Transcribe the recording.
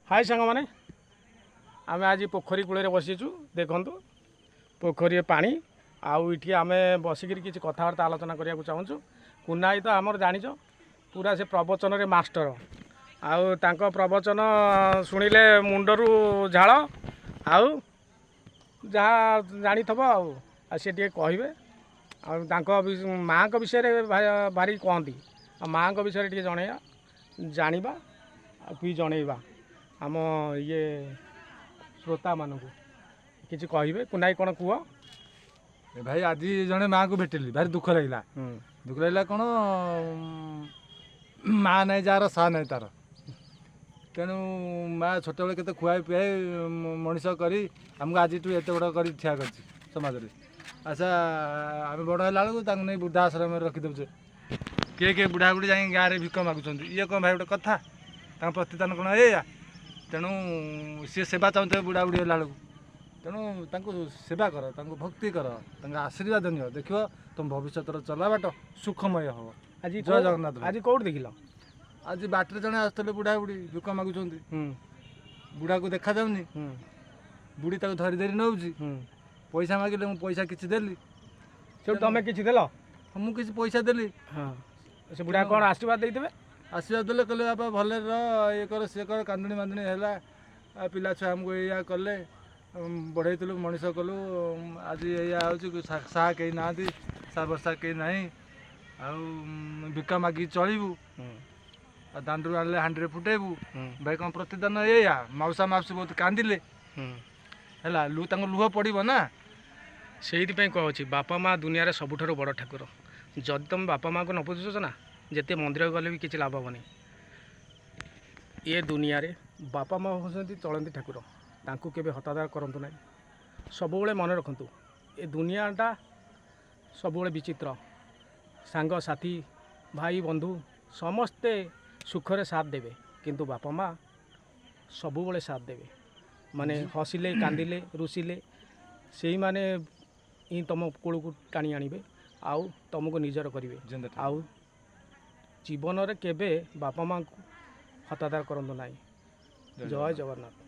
हाय सांग मैंने आम आज पोखरी कूल बसीचु देखु पोखरी पानी आउे आम बसिक किसी कथबार्ता आलोचना करने चाहूँ। कुनाई तो आमर जाच पूरा से प्रवचन रे मास्टर आउ तांको प्रवचन शुणिले मुंडरू झाड़ आउ जहाँ जानी थब सी टे कहे माँ विषय भारी कहती माँ विषय टे जनइबा जाना भी जनइबा आम ये श्रोता मानू किसी कहे कुनाई कौन कह भाई आज जड़े माँ को भेटिली भारी दुख लगे दुख लगे कौन माँ ना जार सा ना तार तेणु माँ छोट बेले के खुआई पिआई मनीष करी आमको आज तू एत बड़ कर ठिया कर समाज में अच्छा आम बड़ है बेलू नहीं वृद्धा आश्रम में रखिदे किए किए बुढ़ा बुढ़ी जाए गाँव में भिक मागुंट ये कौन भाई गोटे कथा प्रतिदान कौन एया तेणु सी सेवा चाहते बुढ़ा बुढ़ी है बेलू तेणु सेवा कर भक्ति कर आशीर्वाद नियो देख तुम भविष्य चला बाट सुखमय हम आज जय जगन्नाथ। आज कौट देख आज बाटर जड़े आसते बुढ़ा बुढ़ी भिक मागुंट बुढ़ा को देखा जाऊनी बुढ़ी ताको धरी धरी नौची पैसा मागिले मुझे पैसा किसी देली तुम कि देल मुझे किसी पैसा देली से बुढ़ा कौन आशीर्वाद देते आशीर्वाद देले कहले बापा भले ये कर सी कर कांदुणी मांदुणी है पिला छुआ आमको या कले बढ़ेलु मनीष कलु आज या साहा कहीं ना सा बर्षा कहीं ना भिका मागिक चलू दांडू आने हांडी फुटेबू भाई कौन प्रतिदान या मौसा माउसी बहुत कांदिले है लुह पड़ो ना से कहे बापा माँ दुनिया सबुठ बड़ ठाकुर जदि तुम बापा माँ को न पूजुच ना जिते मंदिर गले भी किसी लाभ हेनी ये दुनिया रे बापा माँ होती चलती ठाकुर तांकु केबे हतादार करंतु ना सबुबले मन रखु ए दुनियाटा सबुबले विचित्र सांग साथी भाई बंधु समस्ते सुखरे साथ देवे किंतु बापा माँ सबुबले साथ देवे माने हसिले कांदिले रुसिले से ही माने ही तुम कूल को टाणी आनिबे आउ तुमको निजर करेंगे आउ जीवन रे केबे बापा माँ को हतादार करंतु ना। जय जगन्नाथ।